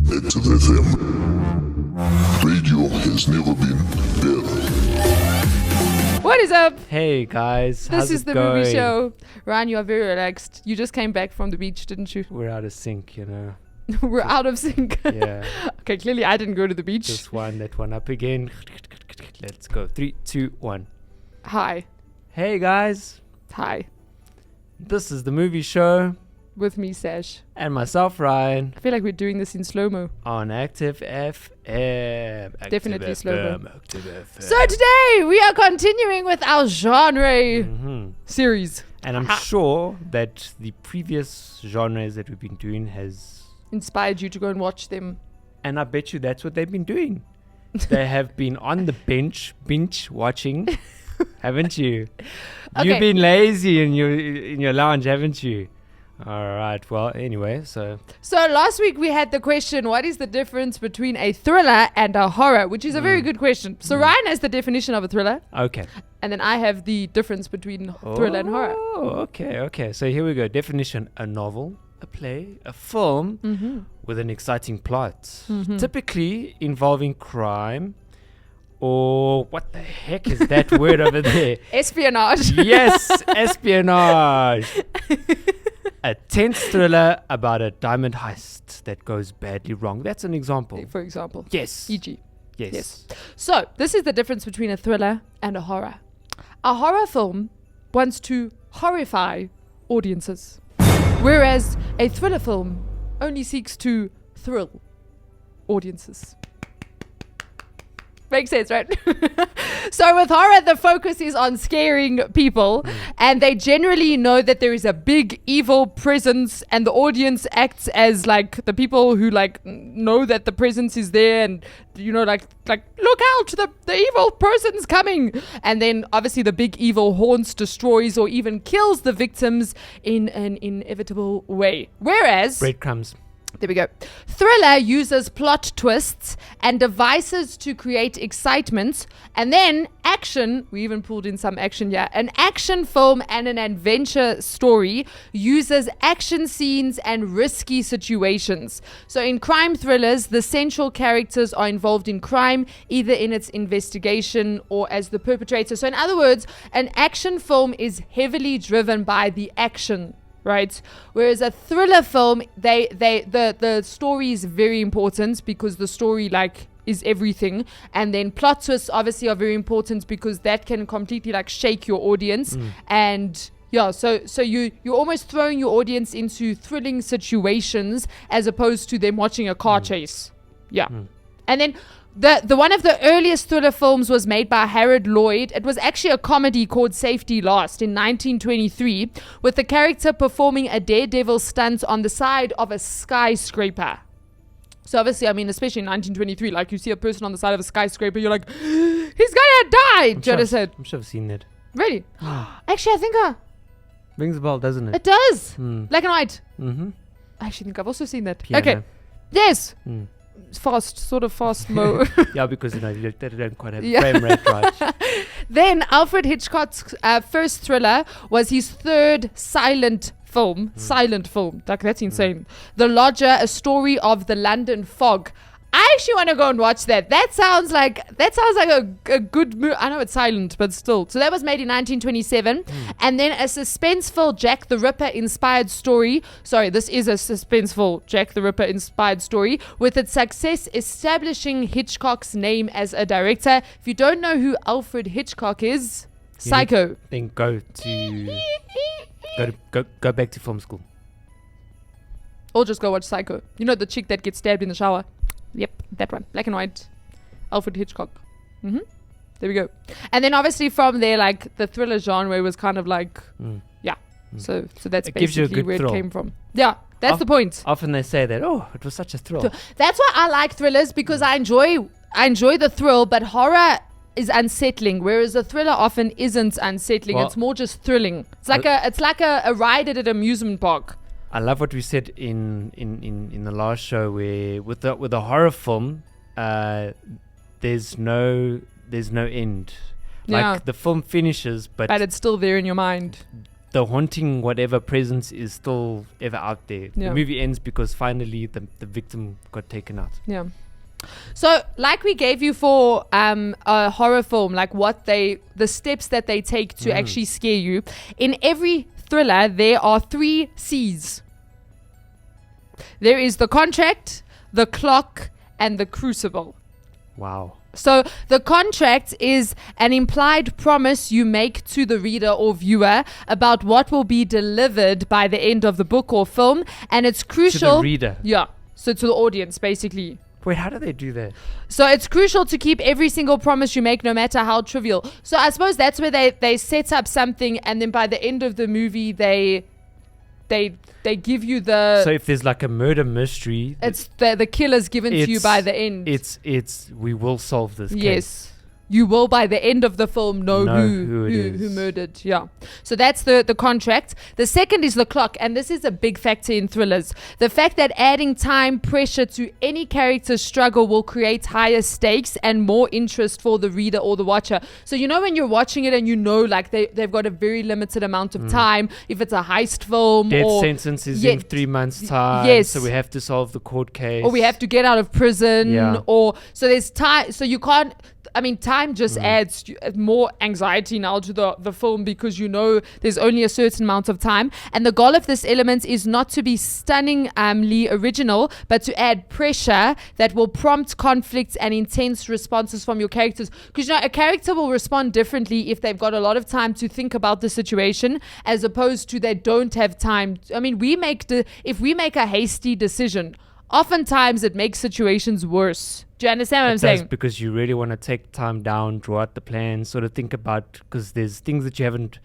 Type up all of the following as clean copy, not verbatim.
Active FM. Radio has never been better. What is up? Hey guys, This how's is it the going? movie show. Ryan, you are very relaxed. You just came back from the beach, didn't you? We're out of sync, you know. We're out of sync. Yeah. Okay, clearly I didn't go to the beach. Just wind that one up again. Let's go. 3, 2, 1. Hi. Hey guys, Hi. this is the movie show With me, Sash. and myself, Ryan, I feel like we're doing this in slow-mo. on Active FM. Definitely slow-mo. Active FM. So today we are continuing with our genre Mhm. series. And I'm sure that the previous genres that we've been doing has, Inspired you to go and watch them. and I bet you that's what they've been doing. They have been on the binge watching, haven't you? Okay. You've been lazy in your lounge, haven't you? All right. Well, anyway, so So last week we had the question, what is the difference between a thriller and a horror? Which is a very good question. So Ryan has the definition of a thriller, okay. and then I have the difference between thriller and horror. Oh, okay. So here we go. Definition: a novel, a play, a film with an exciting plot, typically involving crime, or what the heck is that word over there? Espionage. Yes, espionage. A tense thriller about a diamond heist that goes badly wrong. That's an example. For example. Yes. E.g. Yes. Yes. So, this is the difference between a thriller and a horror. A horror film wants to horrify audiences, whereas a thriller film only seeks to thrill audiences. Makes sense, right? So with horror, the focus is on scaring people, and they generally know that there is a big evil presence, and the audience acts as like the people who like know that the presence is there, and you know, like look out, the evil person's coming, and then obviously the big evil haunts, destroys, or even kills the victims in an inevitable way. Whereas Breadcrumbs. there we go. Thriller uses plot twists and devices to create excitement. And then action, we even pulled in some action here. An action film and an adventure story uses action scenes and risky situations. So in crime thrillers, the central characters are involved in crime, either in its investigation or as the perpetrator. So in other words, an action film is heavily driven by the action. Right, whereas a thriller film, the story is very important because the story like is everything, and then plot twists obviously are very important because that can completely like shake your audience, and yeah, so you're almost throwing your audience into thrilling situations as opposed to them watching a car chase. Yeah, and then. The one of the earliest thriller films was made by Harold Lloyd. It was actually a comedy called Safety Last in 1923, with the character performing a daredevil stunt on the side of a skyscraper. So obviously, I mean, especially in 1923, like you see a person on the side of a skyscraper, you're like, he's gonna die! Do you understand? I'm sure I've seen that. Really? Actually, I think Rings a bell, doesn't it? it does. Mm. Black and white. Mm-hmm. I actually think I've also seen that. Piano. Okay. Yes. Mm. Sort of fast mo. Yeah, because you know they don't quite have Yeah. frame rate right. Then Alfred Hitchcock's first thriller was his third silent film. Silent film. Like, that's insane. The Lodger, a story of the London fog. I actually want to go and watch that. That sounds like a good movie. I know it's silent, but still. So that was made in 1927. And then a suspenseful Jack the Ripper inspired story. Sorry, this is a suspenseful Jack the Ripper inspired story with its success establishing Hitchcock's name as a director. If you don't know who Alfred Hitchcock is, Psycho. Then go back to film school. Or just go watch Psycho. You know the chick that gets stabbed in the shower? Yep, that one. Black and white. Alfred Hitchcock. There we go. And then obviously from there, like, the thriller genre was kind of like, yeah. So that's It gives you a basically good where thrill. it came from. Yeah, that's the point. Often they say that, oh, it was such a thrill. That's why I like thrillers, because I enjoy the thrill, but horror is unsettling, whereas a thriller often isn't unsettling. Well, it's more just thrilling. It's like a ride at an amusement park. I love what we said in the last show, where with the horror film, there's no end. Like Yeah. the film finishes, but But it's still there in your mind. the haunting whatever presence is still ever out there. Yeah. The movie ends because finally the victim got taken out. Yeah. So, like we gave you for a horror film, like the steps that they take to actually scare you. In every thriller, there are 3 C's. There is the contract, the clock, and the crucible. Wow. So the contract is an implied promise you make to the reader or viewer about what will be delivered by the end of the book or film, and it's crucial. To the reader. Yeah. So to the audience, basically. Wait, how do they do that? So it's crucial to keep every single promise you make, no matter how trivial. So I suppose that's where they set up something, and then by the end of the movie, they give you the. So if there's like a murder mystery, it's the killer's given to you by the end. It's we will solve this case. Yes. You will, by the end of the film, know who murdered. Yeah. So that's the contract. The second is the clock. And this is a big factor in thrillers. The fact that adding time pressure to any character's struggle will create higher stakes and more interest for the reader or the watcher. So, you know, when you're watching it and you know, like, they've got a very limited amount of time. If it's a heist film. Death sentence is in 3 months' time. Yes. So we have to solve the court case. Or we have to get out of prison. Yeah. Or so there's time. So you can't. I mean, time just adds more anxiety now to the film, because you know there's only a certain amount of time. And the goal of this element is not to be stunningly original, but to add pressure that will prompt conflicts and intense responses from your characters. Because, you know, a character will respond differently if they've got a lot of time to think about the situation, as opposed to they don't have time. I mean, if we make a hasty decision, oftentimes it makes situations worse. Do you understand what I'm saying? Because you really want to take time down, draw out the plan, sort of think about, because there's things that you haven't.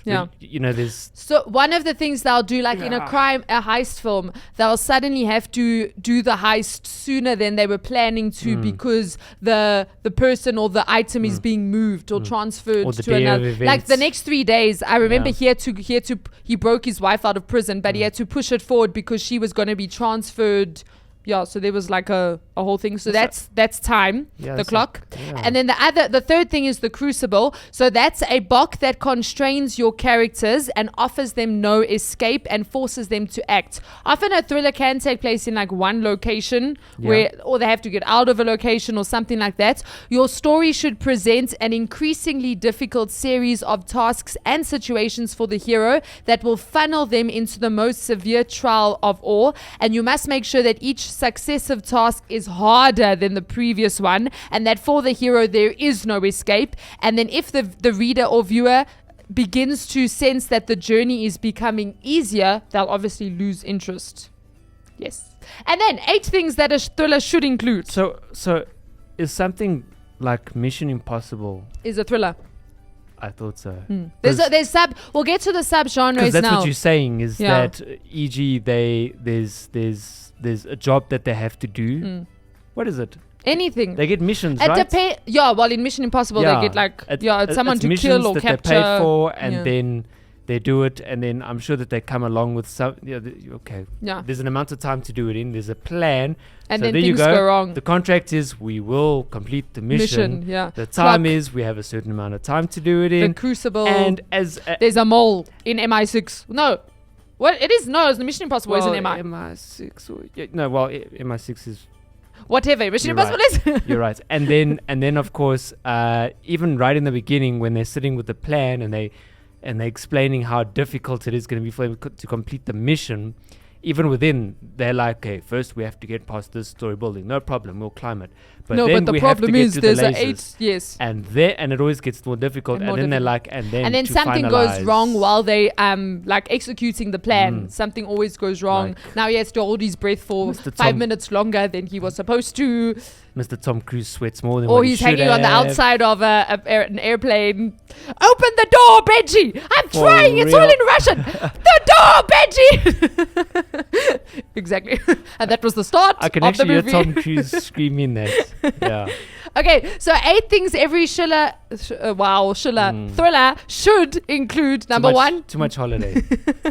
Yeah. You know, there's. So one of the things they'll do, like in a heist film, they'll suddenly have to do the heist sooner than they were planning to, because the person or the item is being moved or transferred Or the to day of another. Like the events. next 3 days, I remember he broke his wife out of prison, but he had to push it forward because she was going to be transferred. Yeah, so there was like a whole thing. So that's time, the clock. And then the third thing is the crucible. So that's a block that constrains your characters and offers them no escape and forces them to act. Often a thriller can take place in like one location or they have to get out of a location or something like that. Your story should present an increasingly difficult series of tasks and situations for the hero that will funnel them into the most severe trial of all. And you must make sure that each successive task is harder than the previous one, and that for the hero there is no escape. And then if the reader or viewer begins to sense that the journey is becoming easier, they'll obviously lose interest. Yes. And then 8 things that a thriller should include. So is something like Mission Impossible? Is a thriller. I thought so. There's sub. We'll get to the sub genres now. Because that's what you're saying is that, e.g., there's a job that they have to do. What is it? Anything. They get missions, right? Well, in Mission Impossible, they get like it's someone to kill or that capture. They pay for, and then they do it, and then I'm sure that they come along with some. There's an amount of time to do it in. There's a plan, and so then there things you go. go wrong. The contract is we will complete the mission. The time is we have a certain amount of time to do it in. The crucible. And as there's a mole in MI6. No. What it is? No, it's the Mission Impossible isn't MI. MI6 or MI6 is whatever. Mission Impossible is. You're right. And then of course, even right in the beginning when they're sitting with the plan and they're explaining how difficult it is going to be for them to complete the mission, even within, they're like, okay, first we have to get past this story building. No problem, we'll climb it. But then the we problem have to is get to there's the an lasers. 8. And it always gets more difficult. And then they're like, and then something goes wrong while they like executing the plan. Something always goes wrong. Now he has to hold his breath for 5 minutes longer than he was supposed to. Mr. Tom Cruise sweats more than or what he he's should hanging on the have. outside of an airplane. Open the door, Benji! I'm For trying. It's all in Russian. The door, Benji! Exactly. And that was the start I can of the actually hear movie. Tom Cruise screaming that. Yeah. Okay, so 8 things every thriller should include. Number one. Too much holiday.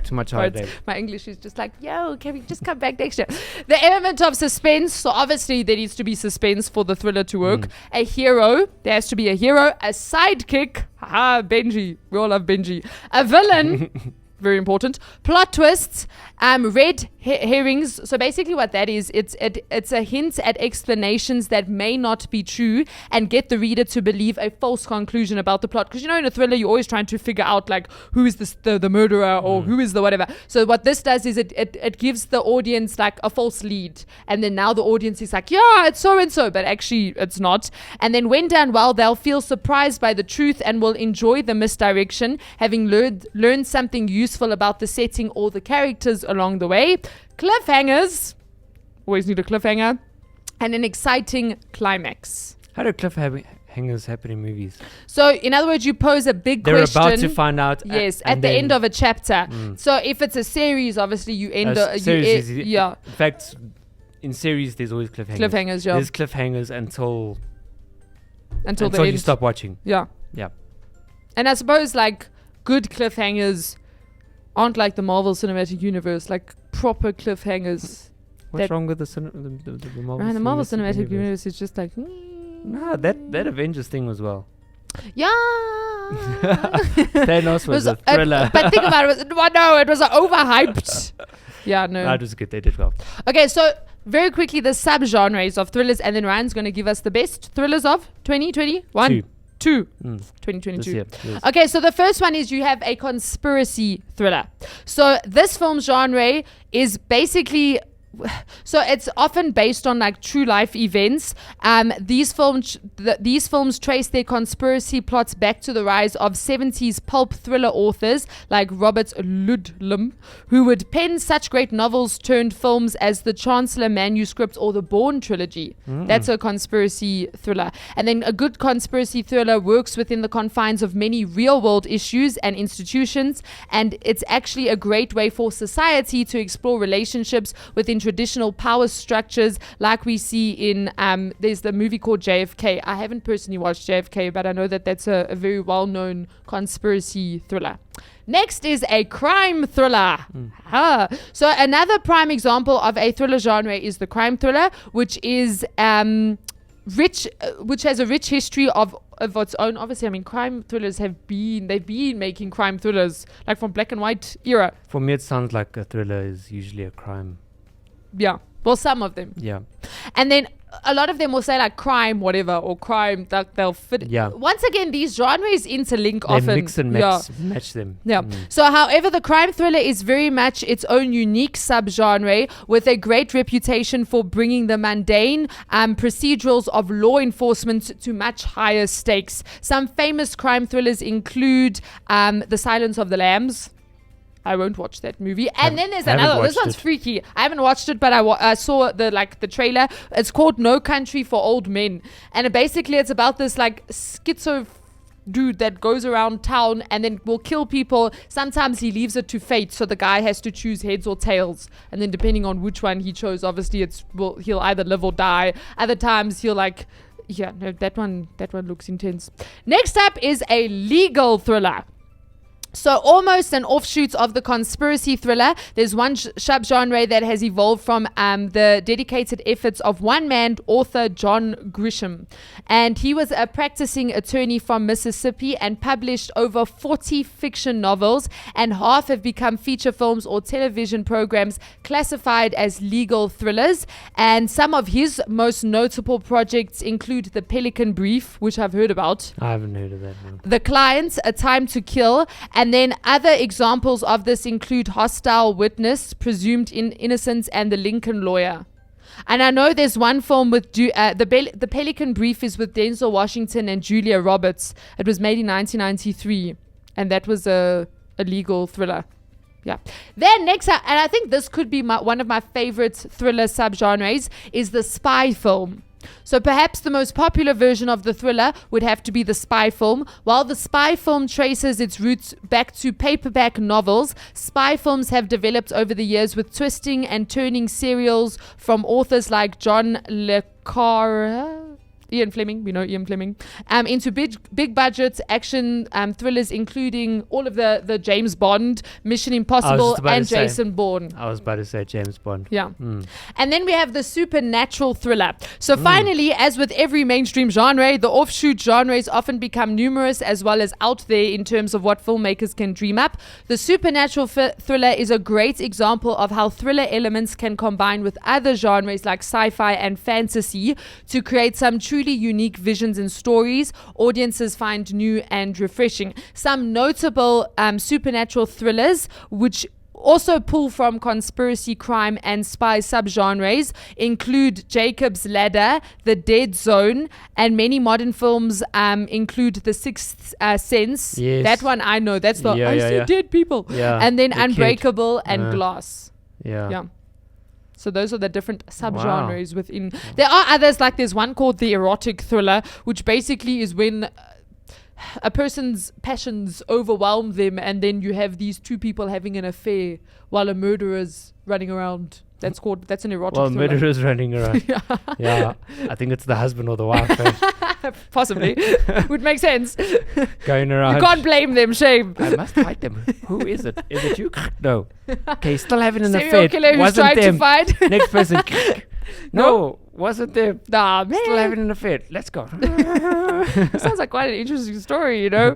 Too much holiday. My English is just like, yo, can we just come back next year? The element of suspense. So obviously there needs to be suspense for the thriller to work. A hero. There has to be a hero. A sidekick. Haha, Benji. We all love Benji. A villain. Very important. Plot twists, red herrings. So basically what that is, it's a hint at explanations that may not be true and get the reader to believe a false conclusion about the plot. Because in a thriller, you're always trying to figure out like who is the murderer or who is the whatever. So what this does is it gives the audience like a false lead. And then now the audience is like, yeah, it's so and so, but actually it's not. And then when done well, they'll feel surprised by the truth and will enjoy the misdirection, having learned something useful about the setting or the characters along the way. Cliffhangers, always need a cliffhanger, and an exciting climax. How do cliffhangers happen in movies? So in other words, you pose a big question. They're about to find out. Yes, at the end of a chapter. So if it's a series, obviously you end. In fact, in series there's always cliffhangers. There's cliffhangers until you stop watching. Yeah. And I suppose like good cliffhangers aren't like the Marvel Cinematic Universe, like proper cliffhangers. What's wrong with the Marvel? The Marvel Cinematic Universe is just like. Nah, that Avengers thing was well. Yeah. Thanos was a thriller. But think about it. It was overhyped. Yeah, no. That was good. They did well. Okay, so very quickly, the sub-genres of thrillers, and then Ryan's going to give us the best thrillers of 2021. 2022. Year, yes. Okay, so the first one is you have a conspiracy thriller. So this film genre is basically, so it's often based on like true life events. These films trace their conspiracy plots back to the rise of 70s pulp thriller authors like Robert Ludlum, who would pen such great novels turned films as The Chancellor Manuscript or the Bourne trilogy. That's a conspiracy thriller. And then a good conspiracy thriller works within the confines of many real world issues and institutions, and it's actually a great way for society to explore relationships within traditional power structures like we see in there's the movie called JFK. I haven't personally watched JFK, but I know that that's a very well-known conspiracy thriller. Next is a crime thriller. So another prime example of a thriller genre is the crime thriller, which is which has a rich history of its own. Obviously, I mean, crime thrillers they've been making crime thrillers like from black and white era. For me, it sounds like a thriller is usually a crime. Yeah. Well, some of them. Yeah. And then a lot of them will say like crime, whatever, or crime, that they'll fit. Yeah. Once again, these genres interlink they often. Mix and match them. Yeah. So, however, the crime thriller is very much its own unique subgenre with a great reputation for bringing the mundane procedurals of law enforcement to much higher stakes. Some famous crime thrillers include The Silence of the Lambs. I won't watch that movie. And then there's another. This one's freaky. I haven't watched it, but I saw the trailer. It's called No Country for Old Men, and it's about this like schizo dude that goes around town and then will kill people. Sometimes he leaves it to fate, so the guy has to choose heads or tails, and then depending on which one he chose, obviously he'll either live or die. Other times he'll like. Yeah, no, that one looks intense. Next up is a legal thriller. So almost an offshoot of the conspiracy thriller. There's one subgenre that has evolved from the dedicated efforts of one man, author John Grisham. And he was a practicing attorney from Mississippi and published over 40 fiction novels, and half have become feature films or television programs classified as legal thrillers. And some of his most notable projects include The Pelican Brief, which I've heard about. I haven't heard of that one. The Client, A Time to Kill. And then other examples of this include Hostile Witness, Presumed Innocence, and The Lincoln Lawyer. And I know there's one film with the Pelican Brief is with Denzel Washington and Julia Roberts. It was made in 1993, and that was a legal thriller. Yeah. Then next up, and I think this could be one of my favorite thriller subgenres, is the spy film. So perhaps the most popular version of the thriller would have to be the spy film. While the spy film traces its roots back to paperback novels, spy films have developed over the years with twisting and turning serials from authors like John Le Carre. Ian Fleming, we know Ian Fleming, into big budget action thrillers, including all of the James Bond, Mission Impossible, and Jason Bourne. I was about to say James Bond. Yeah. And then we have the supernatural thriller. So finally, as with every mainstream genre, the offshoot genres often become numerous as well as out there in terms of what filmmakers can dream up. The supernatural thriller is a great example of how thriller elements can combine with other genres like sci-fi and fantasy to create some truly unique visions and stories audiences find new and refreshing. Some notable supernatural thrillers which also pull from conspiracy, crime, and spy subgenres include Jacob's Ladder, The Dead Zone, and many modern films include The Sixth Sense. Yes. That one I know. That's the I see dead people. Yeah. And then The Unbreakable Kid. and Glass. Yeah. So those are the different subgenres within. There are others, like there's one called the erotic thriller, which basically is when a person's passions overwhelm them, and then you have these two people having an affair while a murderer's running around. That's an erotic Well, thriller. murderers running around. Yeah. I think it's the husband or the wife Possibly. Would make sense. going around. You can't blame them, shame. I must fight them. Who is it? Is it you? No. Okay, still having an Serial affair. killer who's Wasn't trying them. to find. Next person. No, wasn't them. Nah, man. Still having an affair. Let's go. Sounds like quite an interesting story, you know.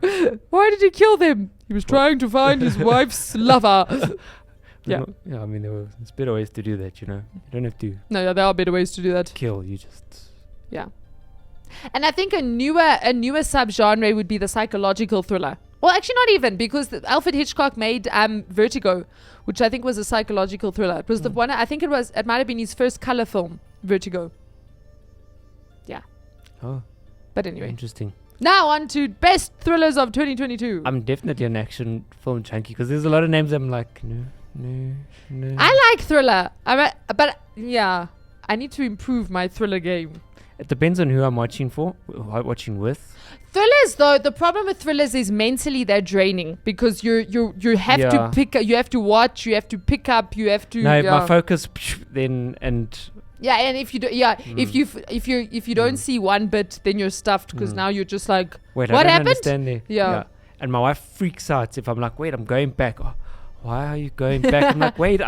Why did he kill them? He was trying to find his wife's lover. Yeah. I mean, there's better ways to do that, you know. You don't have to No, there are better ways to do that. kill. You just... Yeah. And I think a newer subgenre would be the psychological thriller. Well, actually not even, because Alfred Hitchcock made Vertigo, which I think was a psychological thriller. It was the one, I think it might have been his first color film, Vertigo. Yeah. Oh, But anyway. interesting. Now on to best thrillers of 2022. I'm definitely an action film junkie because there's a lot of names I'm like, no. I like thriller. But yeah, I need to improve my thriller game. It depends on who I'm watching for, who I'm watching with. Thrillers, though, the problem with thrillers is mentally they're draining because you have to pick, you have to watch, you have to pick up, you have to. No, my focus then and. Yeah, and if you do, if you don't see one bit, then you're stuffed because now you're just like, Wait, what I don't happened? understand there. Yeah. And my wife freaks out if I'm like, wait, I'm going back. Oh, why are you going back? I'm like, wait,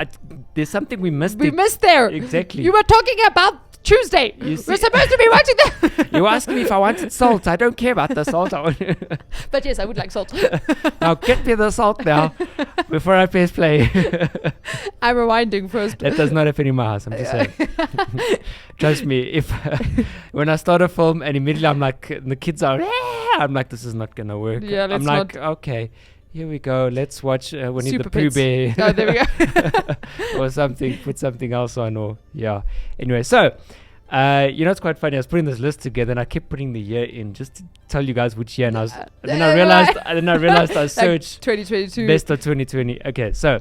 there's something we missed. We missed there. Exactly. You were talking about Tuesday. We're supposed to be watching that. You were asking me if I wanted salt. I don't care about the salt. But yes, I would like salt. Now get me the salt now before I press play. I'm rewinding first. That does not happen in my house. I'm just saying. Trust me, if when I start a film and immediately I'm like, the kids are, I'm like, this is not gonna work. Yeah, let's I'm like, okay, here we go. Let's watch Winnie the Super Pooh Pets. Bear. Oh, there we go. Or something. Put something else on. Or yeah. Anyway, so it's quite funny. I was putting this list together and I kept putting the year in just to tell you guys which year. And then I realized I searched 2022 best of 2020. Okay, so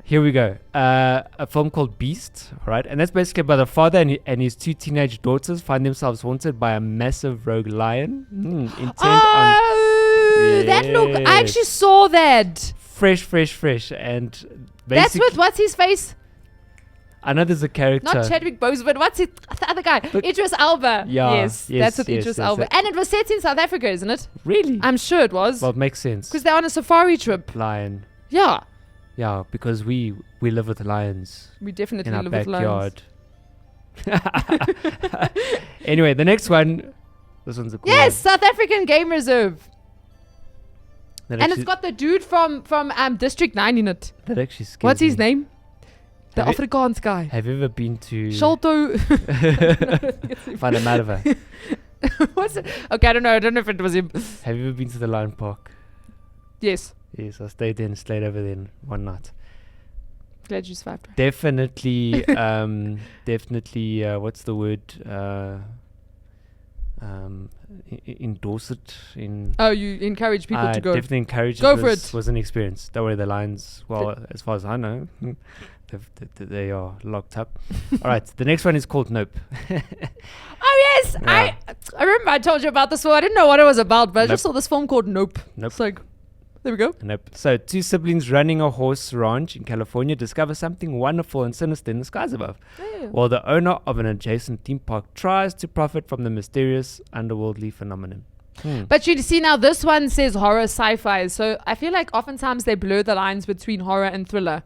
here we go. A film called Beast, all right? And that's basically about a father and his two teenage daughters find themselves haunted by a massive rogue lion. Intent on... That look, I actually saw that. Fresh. And That's basically... with, what's his face? I know there's a character. Not Chadwick Boseman, what's it? The other guy? Idris Elba. Yeah, Yes, that's with Idris Elba. And it was set in South Africa, isn't it? Really? I'm sure it was. Well, it makes sense. Because they're on a safari trip. Lion. Yeah. Yeah, because we live with lions We definitely in our live with lions. backyard. Anyway, the next one. This one's a cool Yes, South African Game Reserve. one. And it's got the dude from District 9 in it. That actually scares What's his me. name? The Have you- Afrikaans guy. Have you ever been to Sholto. Van der Merwe? What's it? Okay, I don't know if it was him. Have you ever been to the Lion Park? Yes. Yes, I stayed over there one night. Glad you survived. Definitely, what's the word? Endorse it in. Oh, you encourage people to go. Definitely encourage Go it. for it. Was an experience. Don't worry, the lions. Well, as far as I know, they are locked up. All right, the next one is called Nope. Oh yes, Yeah. I remember I told you about this one. I didn't know what it was about, but I Nope. just saw this film called Nope. Nope. It's like, There we go. Nope. So, two siblings running a horse ranch in California discover something wonderful and sinister in the skies above, Yeah. while the owner of an adjacent theme park tries to profit from the mysterious underworldly phenomenon. But you see now, this one says horror sci-fi. So I feel like oftentimes they blur the lines between horror and thriller.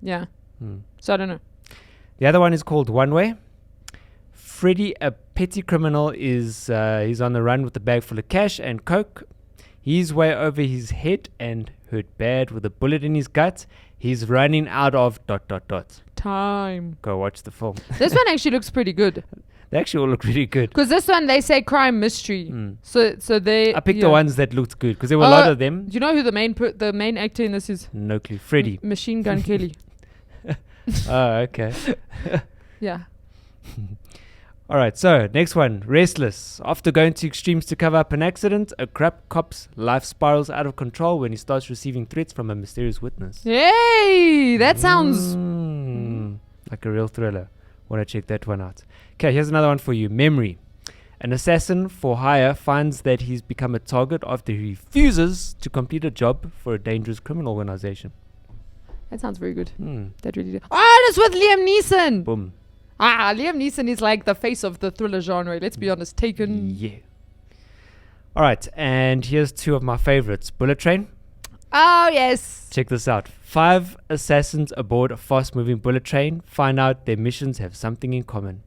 Yeah. So I don't know. The other one is called One Way. Freddy, a petty criminal, is he's on the run with a bag full of cash and coke. He's way over his head and hurt bad with a bullet in his gut. He's running out of ... Time. Go watch the film. This one actually looks pretty good. They actually all look really good. Because this one, they say crime mystery. So they... I picked the ones that looked good because there were a lot of them. Do you know who the main actor in this is? No clue. Freddy. Machine Gun Kelly. Oh, okay. Yeah. All right, so next one. Restless. After going to extremes to cover up an accident, a corrupt cop's life spirals out of control when he starts receiving threats from a mysterious witness. Yay! That sounds... Like a real thriller. Want to check that one out. Okay, here's another one for you. Memory. An assassin for hire finds that he's become a target after he refuses to complete a job for a dangerous criminal organization. That sounds very good. That really did. Oh, it's with Liam Neeson. Boom. Liam Neeson is like the face of the thriller genre. Let's be honest. Taken. Yeah. All right, and here's two of my favorites. Bullet Train. Oh, yes. Check this out. 5 assassins aboard a fast-moving bullet train find out their missions have something in common.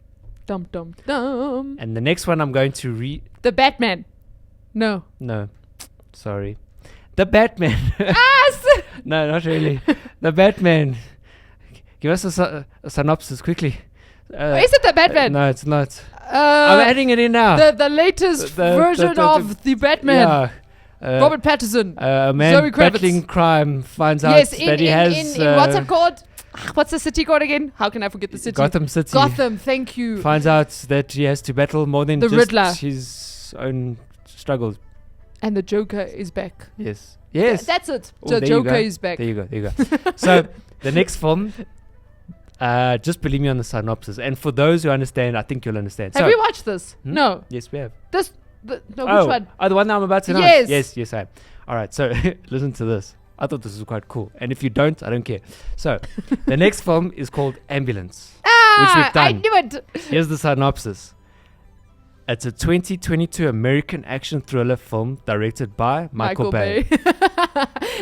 Dum, dum, dum. And the next one I'm going to read... The Batman. No. No. Sorry. The Batman. No, not really. The Batman. Give us a synopsis quickly. Is it the Batman? No, it's not. I'm adding it in now. The latest version of the Batman. Yeah. Robert Pattinson. A man Zoe Kravitz. battling crime finds out that he has... in what's it called? What's the city called again? How can I forget the city? Gotham City. Gotham, thank you. Finds out that he has to battle more than The just Riddler. his own struggles. And the Joker is back. Yes. Yes. That's it. Oh, The there you Joker go. is back. There you go. So the next film, just believe me on the synopsis. And for those who understand, I think you'll understand. Have we watched this? No. Yes, we have. Which one? Oh, the one that I'm about to announce. Yes. Yes, I am. All right, so listen to this. I thought this was quite cool. And if you don't, I don't care. So the next film is called Ambulance, which we've done. I knew it. Here's the synopsis. It's a 2022 American action thriller film directed by Michael Bay.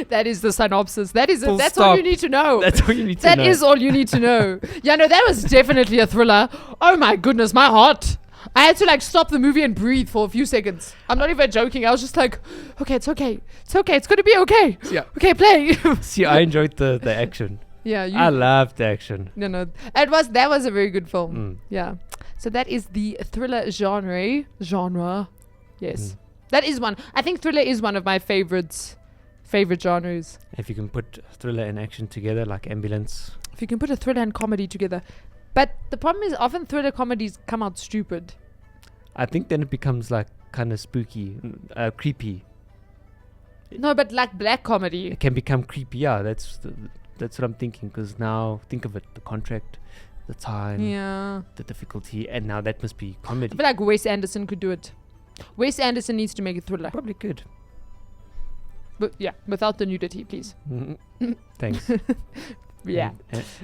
That is the synopsis. That is it. Full That's stop. all you need to know. That's all you need to know. That is all you need to know. Yeah, no, that was definitely a thriller. Oh my goodness, my heart. I had to stop the movie and breathe for a few seconds. I'm not even joking. I was just like, okay, it's okay. It's okay. It's going to be okay. Yeah. Okay, play. See, I enjoyed the action. Yeah, I loved the action. No. That was a very good film. Yeah. So that is the thriller genre. Yes. That is one. I think thriller is one of my favorite genres. If you can put thriller and action together, like Ambulance. If you can put a thriller and comedy together. But the problem is often thriller comedies come out stupid. I think then it becomes kind of spooky, creepy. No, but like black comedy. It can become creepy. Yeah, that's what I'm thinking. Because now, think of it, the contract, the time, the difficulty, and now that must be comedy. I feel like Wes Anderson could do it. Wes Anderson needs to make a thriller. Probably could. But yeah, without the nudity, please. Thanks. Yeah.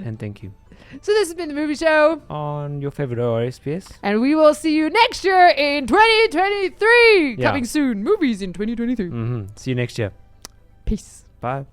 And thank you. So this has been the movie show On your favorite ORSPS. and we will see you next year in 2023. Yeah. Coming soon. Movies in 2023. See you next year. Peace. Bye.